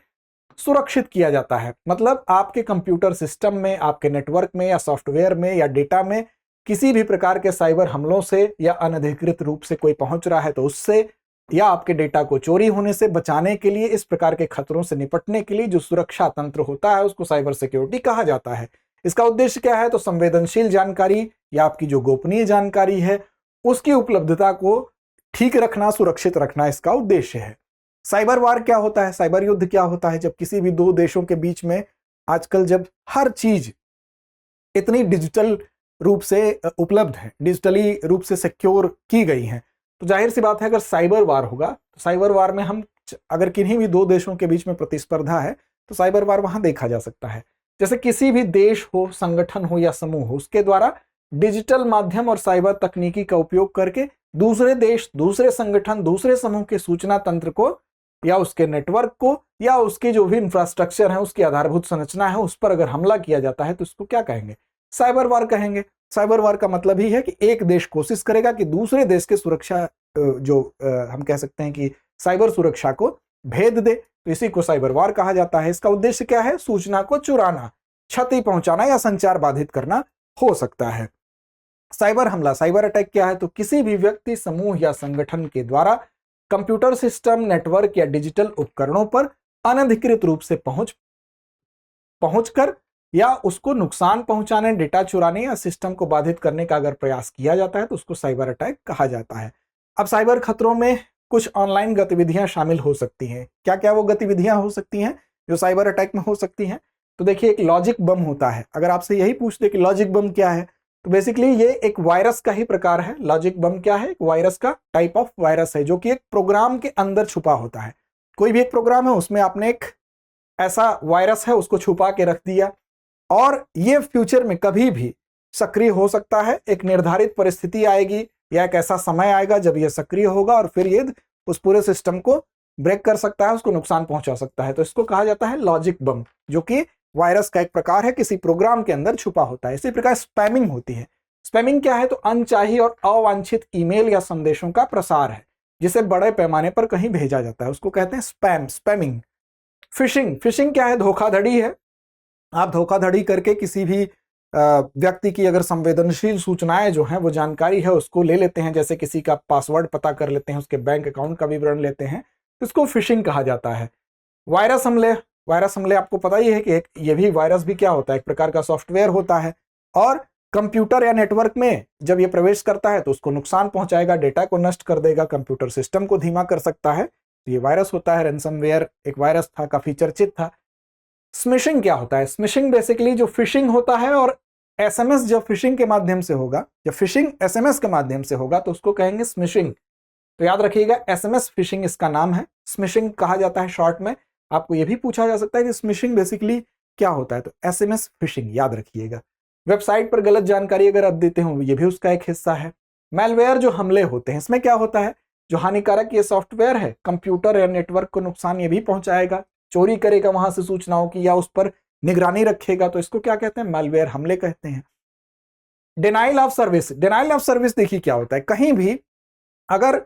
सुरक्षित किया जाता है। मतलब आपके कंप्यूटर सिस्टम में, आपके नेटवर्क में या सॉफ्टवेयर में या डेटा में किसी भी प्रकार के साइबर हमलों से या अनधिकृत रूप से कोई पहुंच रहा है तो उससे या आपके डेटा को चोरी होने से बचाने के लिए, इस प्रकार के खतरों से निपटने के लिए जो सुरक्षा तंत्र होता है उसको साइबर सिक्योरिटी कहा जाता है। इसका उद्देश्य क्या है, तो संवेदनशील जानकारी या आपकी जो गोपनीय जानकारी है उसकी उपलब्धता को ठीक रखना, सुरक्षित रखना इसका उद्देश्य है। साइबर वार क्या होता है, साइबर युद्ध क्या होता है, जब किसी भी दो देशों के बीच में आजकल जब हर चीज इतनी डिजिटल रूप से उपलब्ध है, डिजिटली रूप से सिक्योर की गई है, तो जाहिर सी बात है अगर साइबर वार होगा तो साइबर वार में हम अगर किन्हीं भी दो देशों के बीच में प्रतिस्पर्धा है तो साइबर वार वहां देखा जा सकता है। जैसे किसी भी देश हो, संगठन हो या समूह हो, उसके द्वारा डिजिटल माध्यम और साइबर तकनीकी का उपयोग करके दूसरे देश, दूसरे संगठन, दूसरे समूह के सूचना तंत्र को या उसके नेटवर्क को या उसकी जो भी इंफ्रास्ट्रक्चर है, उसकी आधारभूत संरचना है, उस पर अगर हमला किया जाता है तो इसको क्या कहेंगे, साइबर वार कहेंगे। साइबर वार का मतलब ही है कि एक देश कोशिश करेगा कि दूसरे देश के सुरक्षा हम कह सकते हैं कि साइबर सुरक्षा को भेद दे, तो इसी को साइबर वार कहा जाता है। इसका उद्देश्य क्या है, सूचना को चुराना, क्षति पहुंचाना या संचार बाधित करना हो सकता है। साइबर हमला, साइबर अटैक क्या है, तो किसी भी व्यक्ति, समूह या संगठन के द्वारा कंप्यूटर सिस्टम, नेटवर्क या डिजिटल उपकरणों पर अनधिकृत रूप से पहुंचकर या उसको नुकसान पहुंचाने, डेटा चुराने या सिस्टम को बाधित करने का अगर प्रयास किया जाता है तो उसको साइबर अटैक कहा जाता है। अब साइबर खतरों में कुछ ऑनलाइन गतिविधियां शामिल हो सकती हैं। क्या क्या वो गतिविधियां हो सकती हैं जो साइबर अटैक में हो सकती हैं, तो देखिए एक लॉजिक बम होता है। अगर आपसे यही पूछ दे कि लॉजिक बम क्या है, तो बेसिकली ये एक वायरस का ही प्रकार है। लॉजिक बम क्या है, एक वायरस का टाइप ऑफ वायरस है जो कि एक प्रोग्राम के अंदर छुपा होता है। कोई भी एक प्रोग्राम है, उसमें आपने एक ऐसा वायरस है उसको छुपा के रख दिया और ये फ्यूचर में कभी भी सक्रिय हो सकता है। एक निर्धारित परिस्थिति आएगी या एक ऐसा समय आएगा जब यह सक्रिय होगा और फिर ये उस पूरे सिस्टम को ब्रेक कर सकता है, उसको नुकसान पहुंचा सकता है। तो इसको कहा जाता है लॉजिक बम, जो कि वायरस का एक प्रकार है, किसी प्रोग्राम के अंदर छुपा होता है। इसी प्रकार स्पैमिंग होती है। स्पैमिंग क्या है, तो अनचाही और अवांछित ईमेल या संदेशों का प्रसार है जिसे बड़े पैमाने पर कहीं भेजा जाता है, उसको कहते हैं स्पैम, स्पैमिंग। फिशिंग, फिशिंग क्या है, धोखाधड़ी है। आप धोखाधड़ी करके किसी भी व्यक्ति की अगर संवेदनशील सूचनाएं जो हैं, वो जानकारी है, उसको ले लेते हैं, जैसे किसी का पासवर्ड पता कर लेते हैं, उसके बैंक अकाउंट का विवरण लेते हैं, तो इसको फिशिंग कहा जाता है। वायरस हमले, वायरस हमले आपको पता ही है कि ये भी वायरस भी क्या होता है, एक प्रकार का सॉफ्टवेयर होता है और कंप्यूटर या नेटवर्क में जब ये प्रवेश करता है तो उसको नुकसान पहुंचाएगा, डेटा को नष्ट कर देगा, कंप्यूटर सिस्टम को धीमा कर सकता है। तो ये वायरस होता है। रैंसमवेयर एक वायरस था, काफी चर्चित था। स्मिशिंग क्या होता है? स्मिशिंग बेसिकली जो फिशिंग होता है, और एसएमएस जब फिशिंग के माध्यम से होगा, जब फिशिंग एसएमएस के माध्यम से होगा तो उसको कहेंगे स्मिशिंग। तो याद रखिएगा, एसएमएस फिशिंग इसका नाम है, स्मिशिंग कहा जाता है शॉर्ट में। आपको यह भी पूछा जा सकता है कि स्मिशिंग बेसिकली क्या होता है, तो एसएमएस फिशिंग याद रखिएगा। वेबसाइट पर गलत जानकारी अगर आप देते हो, ये भी उसका एक हिस्सा है। मैलवेयर जो हमले होते हैं, इसमें क्या होता है, जो हानिकारक ये सॉफ्टवेयर है कंप्यूटर या नेटवर्क को नुकसान ये भी पहुंचाएगा, चोरी करेगा वहां से सूचनाओं की, या उस पर निगरानी रखेगा, तो इसको क्या कहते हैं? मैलवेयर हमले कहते हैं। Denial of service, denial of service देखिए क्या होता है, कहीं भी अगर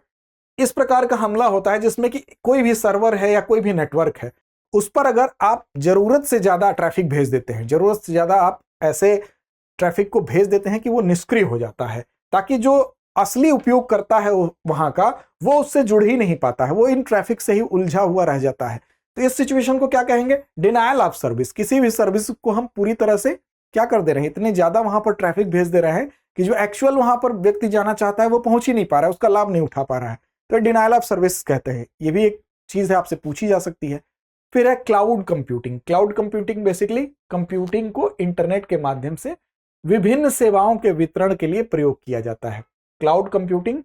इस प्रकार का हमला होता है जिसमें कि कोई भी सर्वर है या कोई भी नेटवर्क है, उस पर अगर आप जरूरत से ज्यादा ट्रैफिक भेज देते हैं, जरूरत से ज्यादा आप ऐसे ट्रैफिक को भेज देते हैं कि वो निष्क्रिय हो जाता है, ताकि जो असली उपयोग करता है वहां का, वो उससे जुड़ ही नहीं पाता है, वो इन ट्रैफिक से ही उलझा हुआ रह जाता है। तो इस सिचुएशन को क्या कहेंगे? Denial of service. किसी भी सर्विस को हम पूरी तरह से क्या कर दे रहे हैं, इतने ज्यादा वहां पर ट्रैफिक भेज दे रहे हैं कि जो एक्चुअल वहां पर व्यक्ति जाना चाहता है वो पहुंच ही नहीं पा रहा है, उसका लाभ नहीं उठा पा रहा है, तो डिनायल ऑफ सर्विस कहते हैं। ये भी एक चीज है, आपसे पूछी जा सकती है। फिर है cloud computing. Cloud computing basically computing को इंटरनेट के माध्यम से विभिन्न सेवाओं के वितरण के लिए प्रयोग किया जाता है। क्लाउड कंप्यूटिंग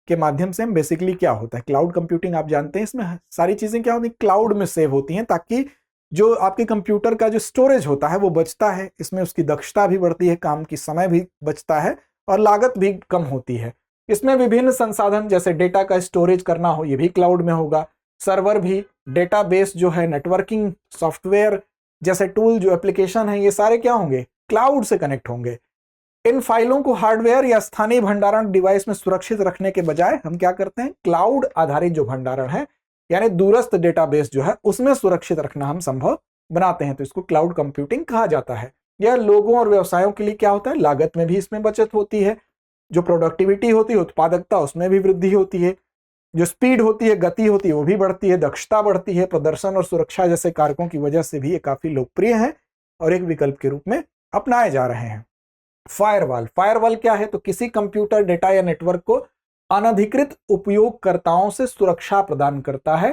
के माध्यम से बेसिकली क्या होता है, क्लाउड कंप्यूटिंग आप जानते हैं, इसमें सारी चीजें क्या होती हैं, क्लाउड में सेव होती हैं, ताकि जो आपके कंप्यूटर का जो स्टोरेज होता है वो बचता है, इसमें उसकी दक्षता भी बढ़ती है, काम की समय भी बचता है और लागत भी कम होती है। इसमें विभिन्न संसाधन जैसे डेटा का स्टोरेज करना हो, ये भी क्लाउड में होगा। सर्वर भी, डेटाबेस जो है, नेटवर्किंग सॉफ्टवेयर जैसे टूल, जो एप्लीकेशन है, ये सारे क्या होंगे, क्लाउड से कनेक्ट होंगे। इन फाइलों को हार्डवेयर या स्थानीय भंडारण डिवाइस में सुरक्षित रखने के बजाय हम क्या करते हैं, क्लाउड आधारित जो भंडारण है, यानी दूरस्थ डेटाबेस जो है, उसमें सुरक्षित रखना हम संभव बनाते हैं, तो इसको क्लाउड कंप्यूटिंग कहा जाता है। यह लोगों और व्यवसायों के लिए क्या होता है, लागत में भी इसमें बचत होती है, जो प्रोडक्टिविटी होती है, उत्पादकता, उसमें भी वृद्धि होती है, जो स्पीड होती है, गति होती है, वो भी बढ़ती है, दक्षता बढ़ती है, प्रदर्शन और सुरक्षा जैसे कारकों की वजह से भी ये काफी लोकप्रिय है और एक विकल्प के रूप में अपनाए जा रहे हैं। फायरवॉल, फायरवॉल क्या है, तो किसी कंप्यूटर, डेटा या नेटवर्क को अनधिकृत उपयोगकर्ताओं से सुरक्षा प्रदान करता है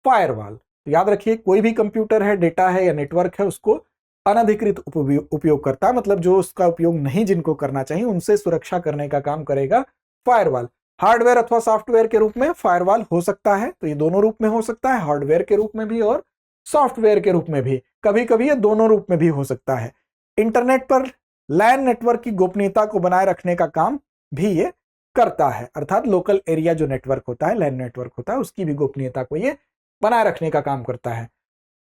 फायरवॉल। याद रखिए, कोई भी कंप्यूटर है, डेटा है या नेटवर्क है, उसको अनधिकृत उपयोगकर्ता, मतलब जो उसका उपयोग नहीं जिनको करना चाहिए, उनसे सुरक्षा करने का काम करेगा फायरवॉल। हार्डवेयर अथवा सॉफ्टवेयर के रूप में फायरवॉल हो सकता है, तो ये दोनों रूप में हो सकता है, हार्डवेयर के रूप में भी और सॉफ्टवेयर के रूप में भी, कभी कभी ये दोनों रूप में भी हो सकता है। इंटरनेट पर लैन नेटवर्क की गोपनीयता को बनाए रखने का काम भी ये करता है, अर्थात लोकल एरिया जो नेटवर्क होता है, लैन नेटवर्क होता है, उसकी भी गोपनीयता को ये बनाए रखने का काम करता है।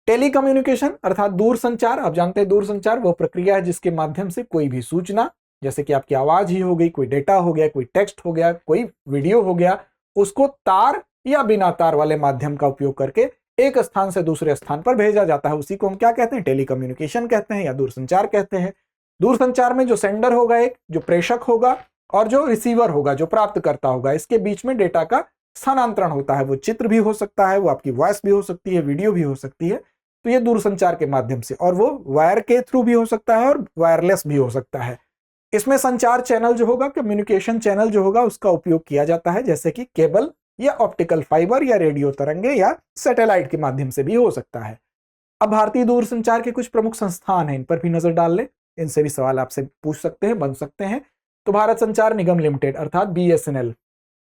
टेलीकम्युनिकेशन अर्थात दूरसंचार, आप जानते हैं दूरसंचार वो प्रक्रिया है जिसके माध्यम से कोई भी सूचना, जैसे कि आपकी आवाज ही हो गई, कोई डेटा हो गया, कोई टेक्स्ट हो गया, कोई वीडियो हो गया, उसको तार या बिना तार वाले माध्यम का उपयोग करके एक स्थान से दूसरे स्थान पर भेजा जाता है, उसी को हम क्या कहते हैं, टेलीकम्युनिकेशन कहते हैं या दूरसंचार कहते हैं। दूरसंचार में जो सेंडर होगा, एक जो प्रेषक होगा, और जो रिसीवर होगा, जो प्राप्तकर्ता होगा, इसके बीच में डेटा का स्थानांतरण होता है। वो चित्र भी हो सकता है, वो आपकी वॉइस भी हो सकती है, वीडियो भी हो सकती है, तो ये दूरसंचार के माध्यम से, और वो वायर के थ्रू भी हो सकता है और वायरलेस भी हो सकता है। इसमें संचार चैनल जो होगा, कम्युनिकेशन चैनल जो होगा, उसका उपयोग किया जाता है, जैसे कि केबल या ऑप्टिकल फाइबर या रेडियो तरंगे या सैटेलाइट के माध्यम से भी हो सकता है। अब भारतीय दूरसंचार के कुछ प्रमुख संस्थान हैं, इन पर भी नजर डाल ले, इनसे भी सवाल आपसे पूछ सकते हैं, बन सकते हैं। तो भारत संचार निगम लिमिटेड अर्थात बीएसएनएल,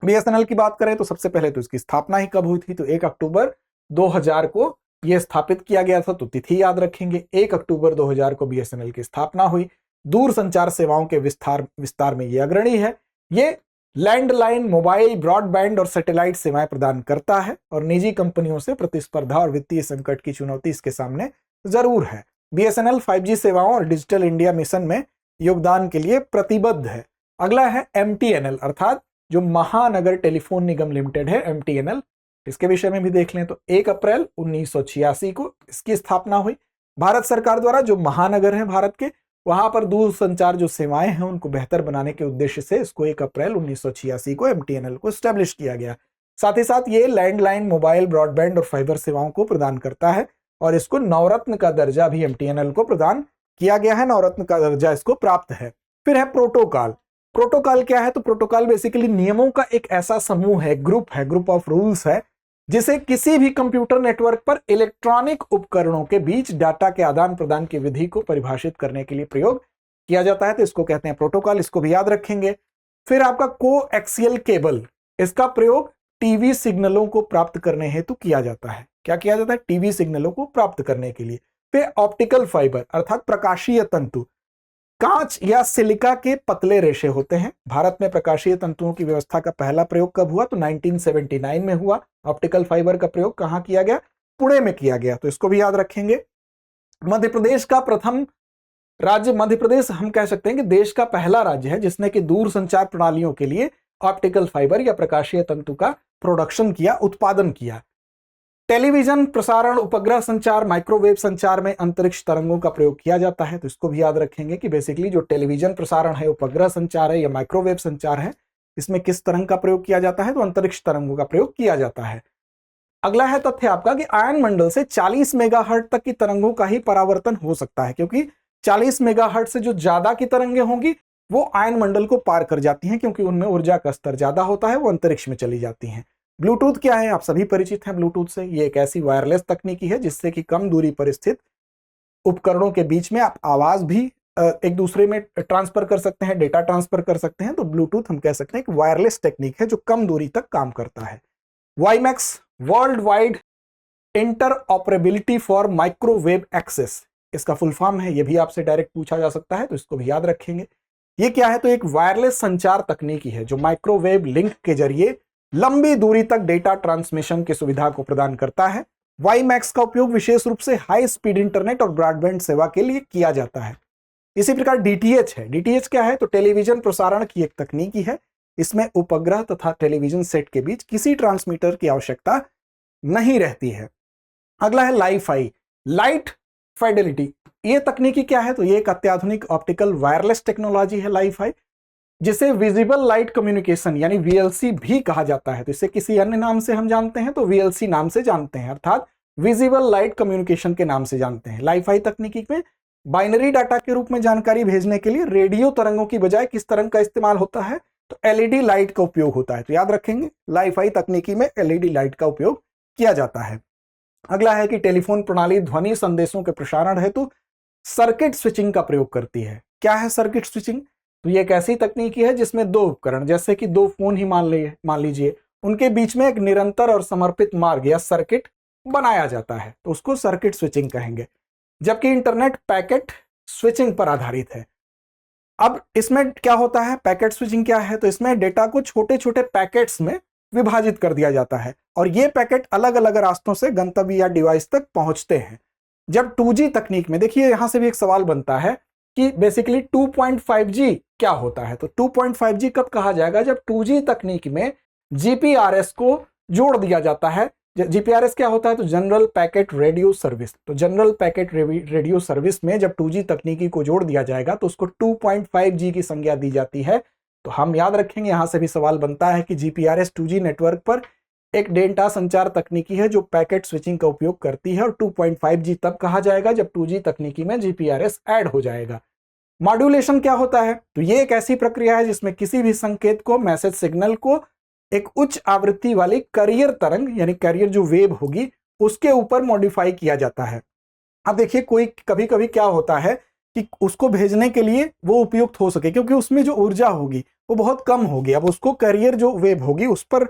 बीएसएनएल की बात करें तो सबसे पहले तो इसकी स्थापना ही कब हुई थी, तो 1 अक्टूबर 2000 को यह स्थापित किया गया था, तो तिथि याद रखेंगे, 1 अक्टूबर 2000 को बीएसएनएल की स्थापना हुई। दूरसंचार सेवाओं के विस्तार में ये अग्रणी है। ये लैंडलाइन, मोबाइल, ब्रॉडबैंड और सैटेलाइट सेवाएं प्रदान करता है और निजी कंपनियों से प्रतिस्पर्धा और वित्तीय संकट की चुनौती इसके सामने जरूर है। बीएसएनएल 5G सेवाओं और डिजिटल इंडिया मिशन में योगदान के लिए प्रतिबद्ध है। अगला है एमटीएनएल अर्थात जो महानगर टेलीफोन निगम लिमिटेड है, एमटीएनएल, इसके विषय में भी देख लें तो 1 अप्रैल 1986 को इसकी स्थापना हुई। भारत सरकार द्वारा जो महानगर हैं भारत के, वहां पर दूरसंचार जो सेवाएं हैं उनको बेहतर बनाने के उद्देश्य से इसको 1 अप्रैल 1986 को एमटीएनएल को एस्टेब्लिश किया गया। साथ ही साथ ये लैंडलाइन, मोबाइल, ब्रॉडबैंड और फाइबर सेवाओं को प्रदान करता है और इसको नवरत्न का दर्जा भी एमटीएनएल को प्रदान किया गया है, नवरत्न का दर्जा इसको प्राप्त है। फिर है प्रोटोकॉल। प्रोटोकॉल क्या है, तो प्रोटोकॉल बेसिकली नियमों का एक ऐसा समूह है, ग्रुप है, ग्रुप ऑफ रूल्स है, जिसे किसी भी कंप्यूटर नेटवर्क पर इलेक्ट्रॉनिक उपकरणों के बीच डाटा के आदान प्रदान की विधि को परिभाषित करने के लिए प्रयोग किया जाता है, तो इसको कहते हैं प्रोटोकॉल, इसको भी याद रखेंगे। फिर आपका कोएक्सियल केबल, इसका प्रयोग टीवी सिग्नलों को प्राप्त करने हेतु किया जाता है। क्या किया जाता है? टीवी सिग्नलों को प्राप्त करने के लिए। फिर ऑप्टिकल फाइबर अर्थात प्रकाशीय तंतु, कांच या सिलिका के पतले रेशे होते हैं। भारत में प्रकाशीय तंतुओं की व्यवस्था का पहला प्रयोग कब हुआ? तो 1979 में हुआ। ऑप्टिकल फाइबर का प्रयोग कहां किया गया? पुणे में किया गया, तो इसको भी याद रखेंगे। मध्य प्रदेश का प्रथम राज्य, मध्य प्रदेश हम कह सकते हैं कि देश का पहला राज्य है जिसने कि दूर संचार प्रणालियों के लिए ऑप्टिकल फाइबर या प्रकाशीय तंतु का प्रोडक्शन किया, उत्पादन किया। टेलीविजन प्रसारण, उपग्रह संचार, माइक्रोवेव संचार में अंतरिक्ष तरंगों का प्रयोग किया जाता है, तो इसको भी याद रखेंगे कि बेसिकली जो टेलीविजन प्रसारण है, उपग्रह संचार है या माइक्रोवेव संचार है, इसमें किस तरंग का प्रयोग किया जाता है? तो अंतरिक्ष तरंगों का प्रयोग किया जाता है। अगला है तथ्य आपका कि आयन मंडल से 40 मेगाहर्ट्ज तक की तरंगों का ही परावर्तन हो सकता है, क्योंकि 40 मेगाहर्ट्ज से जो ज्यादा की तरंगें होंगी वो आयन मंडल को पार कर जाती हैं, क्योंकि उनमें ऊर्जा का स्तर ज्यादा होता है, वो अंतरिक्ष में चली जाती हैं। ब्लूटूथ क्या है? आप सभी परिचित हैं ब्लूटूथ से। ये एक ऐसी वायरलेस तकनीकी है जिससे कि कम दूरी पर स्थित उपकरणों के बीच में आप आवाज भी एक दूसरे में ट्रांसफर कर सकते हैं, डेटा ट्रांसफर कर सकते हैं। तो ब्लूटूथ हम कह सकते हैं एक वायरलेस टेक्निक है जो कम दूरी तक काम करता है। WiMAX, world wide interoperability for microwave access, इसका फुल फॉर्म है, ये भी आपसे डायरेक्ट पूछा जा सकता है, तो इसको भी याद रखेंगे। ये क्या है? तो एक वायरलेस संचार तकनीकी है जो माइक्रोवेव लिंक के जरिए लंबी दूरी तक डेटा ट्रांसमिशन की सुविधा को प्रदान करता है। वाईमैक्स का उपयोग विशेष रूप से हाई स्पीड इंटरनेट और ब्रॉडबैंड सेवा के लिए किया जाता है। इसी प्रकार डीटीएच है। डीटीएच क्या है? तो टेलीविजन प्रसारण की एक तकनीकी है। इसमें उपग्रह तथा टेलीविजन सेट के बीच किसी ट्रांसमीटर की आवश्यकता नहीं रहती है। अगला है लाइफाई, लाइट फाइडेलिटी। ये तकनीकी क्या है? तो ये एक अत्याधुनिक ऑप्टिकल वायरलेस टेक्नोलॉजी है लाइफाई, जिसे विजिबल लाइट कम्युनिकेशन यानी वीएलसी भी कहा जाता है। तो इसे किसी अन्य नाम से हम जानते हैं तो वीएलसी नाम से जानते हैं, अर्थात विजिबल लाइट कम्युनिकेशन के नाम से जानते हैं। लाइफाई तकनीकी में बाइनरी डाटा के रूप में जानकारी भेजने के लिए रेडियो तरंगों की बजाय किस तरंग का इस्तेमाल होता है? तो एलईडी लाइट का उपयोग होता है। तो याद रखेंगे लाइफाई तकनीकी में एलईडी लाइट का उपयोग किया जाता है। अगला है कि टेलीफोन प्रणाली ध्वनि संदेशों के प्रसारण हेतु सर्किट स्विचिंग का प्रयोग करती है। क्या है सर्किट स्विचिंग? तो ये एक ऐसी तकनीकी है जिसमें दो उपकरण, जैसे कि दो फोन ही मान लीजिए, उनके बीच में एक निरंतर और समर्पित मार्ग या सर्किट बनाया जाता है, तो उसको सर्किट स्विचिंग कहेंगे। जबकि इंटरनेट पैकेट स्विचिंग पर आधारित है। अब इसमें क्या होता है? पैकेट स्विचिंग क्या है? तो इसमें डेटा को छोटे छोटे पैकेट्स में विभाजित कर दिया जाता है और ये पैकेट अलग अलग रास्तों से गंतव्य या डिवाइस तक पहुंचते हैं। जब 2G तकनीक में, देखिए यहां से भी एक सवाल बनता है कि बेसिकली 2.5G क्या होता है? तो 2.5G कब कहा जाएगा? जब 2G तकनीक में जीपीआरएस को जोड़ दिया जाता है। जीपीआरएस क्या होता है? तो जनरल पैकेट रेडियो सर्विस। तो जनरल पैकेट रेडियो सर्विस में जब 2G तकनीकी को जोड़ दिया जाएगा तो उसको 2.5G की संज्ञा दी जाती है। तो हम याद रखेंगे, यहां से भी सवाल बनता है कि जीपीआरएस 2G नेटवर्क पर एक डेटा संचार तकनीकी है जो पैकेट स्विचिंग का उपयोग करती है और 2.5G तब कहा जाएगा जब 2G तकनीकी में जीपीआरएस ऐड हो जाएगा। मॉड्यूलेशन क्या होता है? तो ये एक ऐसी प्रक्रिया है जिसमें किसी भी संकेत को, मैसेज सिग्नल को एक उच्च आवृत्ति वाली कैरियर तरंग यानी कैरियर जो वेव होगी उसके ऊपर मॉडिफाई किया जाता है। अब देखिए कोई कभी कभी क्या होता है कि उसको भेजने के लिए वो उपयुक्त हो सके, क्योंकि उसमें जो ऊर्जा होगी वो बहुत कम होगी। अब उसको कैरियर जो वेव होगी उस पर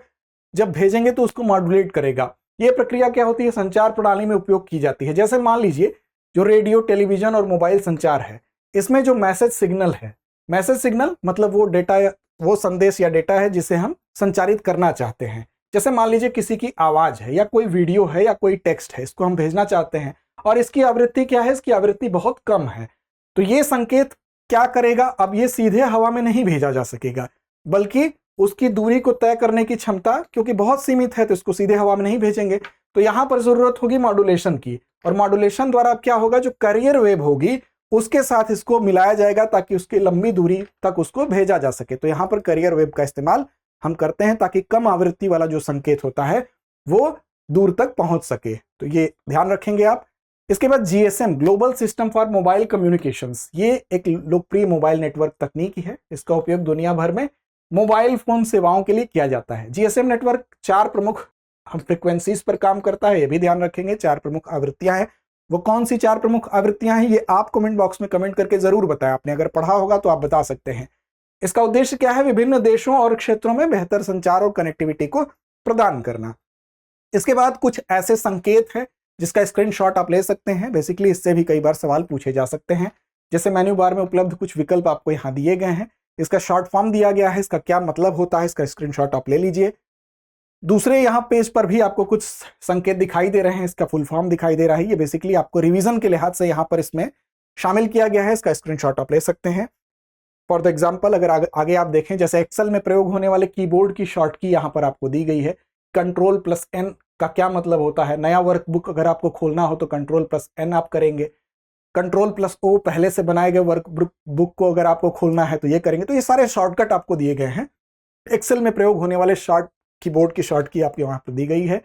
जब भेजेंगे तो उसको मॉड्यूलेट करेगा। ये प्रक्रिया क्या होती है? संचार प्रणाली में उपयोग की जाती है। जैसे मान लीजिए जो रेडियो, टेलीविजन और मोबाइल संचार है, इसमें जो मैसेज सिग्नल है, मैसेज सिग्नल मतलब वो डेटा, वो संदेश या डेटा है जिसे हम संचारित करना चाहते हैं। जैसे मान लीजिए किसी की आवाज है या कोई वीडियो है या कोई टेक्स्ट है, इसको हम भेजना चाहते हैं और इसकी आवृत्ति क्या है? इसकी आवृत्ति बहुत कम है। तो ये संकेत क्या करेगा? अब ये सीधे हवा में नहीं भेजा जा सकेगा, बल्कि उसकी दूरी को तय करने की क्षमता क्योंकि बहुत सीमित है तो इसको सीधे हवा में नहीं भेजेंगे। तो यहां पर जरूरत होगी मॉड्यूलेशन की, और मॉड्यूलेशन द्वारा अब क्या होगा? जो कैरियर वेव होगी उसके साथ इसको मिलाया जाएगा ताकि उसकी लंबी दूरी तक उसको भेजा जा सके। तो यहां पर कैरियर वेव का इस्तेमाल हम करते हैं ताकि कम आवृत्ति वाला जो संकेत होता है वो दूर तक पहुंच सके। तो ये ध्यान रखेंगे आप। इसके बाद GSM, global system for mobile communications, ये एक लोकप्रिय मोबाइल नेटवर्क तकनीकी है। इसका उपयोग दुनिया भर में मोबाइल फोन सेवाओं के लिए किया जाता है। जीएसएम नेटवर्क 4 प्रमुख हम फ्रिक्वेंसीज पर काम करता है, ये भी ध्यान रखेंगे। 4 प्रमुख आवृत्तियां हैं, वो कौन सी 4 प्रमुख आवृत्तियां हैं ये आप कमेंट बॉक्स में कमेंट करके जरूर बताएं। आपने अगर पढ़ा होगा तो आप बता सकते हैं। इसका उद्देश्य क्या है? विभिन्न देशों और क्षेत्रों में बेहतर संचार और कनेक्टिविटी को प्रदान करना। इसके बाद कुछ ऐसे संकेत हैं जिसका स्क्रीनशॉट आप ले सकते हैं। बेसिकली इससे भी कई बार सवाल पूछे जा सकते हैं। जैसे मेन्यू बार में उपलब्ध कुछ विकल्प आपको यहाँ दिए गए हैं, इसका शॉर्ट फॉर्म दिया गया है, इसका क्या मतलब होता है, इसका स्क्रीनशॉट आप ले लीजिए। दूसरे यहाँ पेज पर भी आपको कुछ संकेत दिखाई दे रहे हैं, इसका फुल फॉर्म दिखाई दे रहा है। ये बेसिकली आपको रिवीजन के लिहाज से यहाँ पर इसमें शामिल किया गया है, इसका स्क्रीनशॉट आप ले सकते हैं। फॉर द एग्जाम्पल अगर आगे आप देखें, जैसे एक्सेल में प्रयोग होने वाले कीबोर्ड की शॉर्ट की यहाँ पर आपको दी गई है। Ctrl+N का क्या मतलब होता है? नया वर्कबुक अगर आपको खोलना हो तो Ctrl+N आप करेंगे। Ctrl+O पहले से बनाए गए वर्कबुक को अगर आपको खोलना है तो ये करेंगे। तो ये सारे शॉर्टकट आपको दिए गए हैं। एक्सेल में प्रयोग होने वाले कीबोर्ड की शॉर्ट की आपके वहां पर दी गई है।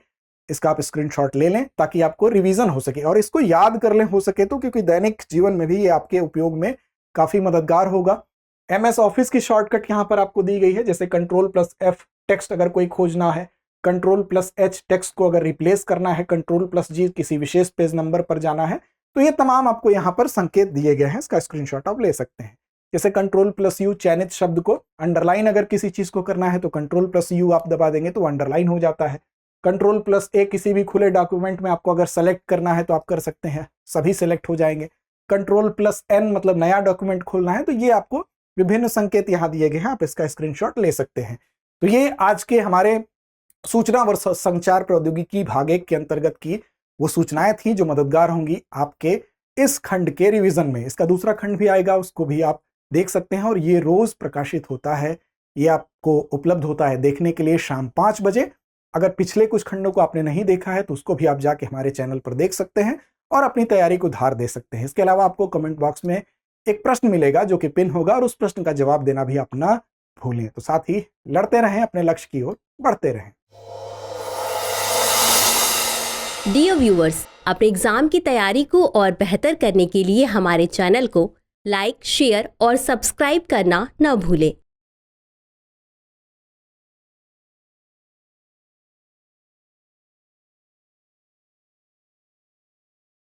इसका आप स्क्रीनशॉट ले लें ताकि आपको रिवीजन हो सके और इसको याद कर लें हो सके तो, क्योंकि दैनिक जीवन में भी ये आपके उपयोग में काफी मददगार होगा। MS ऑफिस की शॉर्टकट यहाँ पर आपको दी गई है। जैसे Ctrl+F टेक्स्ट अगर कोई खोजना है, Ctrl+H टेक्स्ट को अगर रिप्लेस करना है, Ctrl+G किसी विशेष पेज नंबर पर जाना है, तो ये तमाम आपको यहाँ पर संकेत दिए गए हैं। इसका स्क्रीनशॉट आप ले सकते हैं। जैसे Ctrl+U चयनित शब्द को अंडरलाइन अगर किसी चीज को करना है तो Ctrl+U आप दबा देंगे तो अंडरलाइन हो जाता है। Ctrl+A किसी भी खुले डॉक्यूमेंट में आपको अगर सेलेक्ट करना है तो आप कर सकते हैं, सभी सेलेक्ट हो जाएंगे। Ctrl+N मतलब नया डॉक्यूमेंट खोलना है। तो ये आपको विभिन्न संकेत यहाँ दिए गए हैं, आप इसका स्क्रीनशॉट ले सकते हैं। तो ये आज के हमारे सूचना व संचार प्रौद्योगिकी भाग 1 के अंतर्गत की वो सूचनाएं थी जो मददगार होंगी आपके इस खंड के रिवीजन में। इसका दूसरा खंड भी आएगा, उसको भी आप देख सकते हैं और ये रोज प्रकाशित होता है। ये आपको उपलब्ध होता है देखने के लिए शाम 5 बजे। अगर पिछले कुछ खंडों को आपने नहीं देखा है तो उसको भी आप जाके हमारे चैनल पर देख सकते हैं और अपनी तैयारी को धार दे सकते हैं। इसके अलावा आपको कमेंट बॉक्स में एक प्रश्न मिलेगा जो कि पिन होगा और उस प्रश्न का जवाब देना भी आप ना भूलें। तो साथ ही लड़ते रहें, अपने लक्ष्य की ओर बढ़ते रहें। डियर व्यूअर्स, अपने एग्जाम की तैयारी को और बेहतर करने के लिए हमारे चैनल को लाइक, शेयर और सब्सक्राइब करना न भूलें।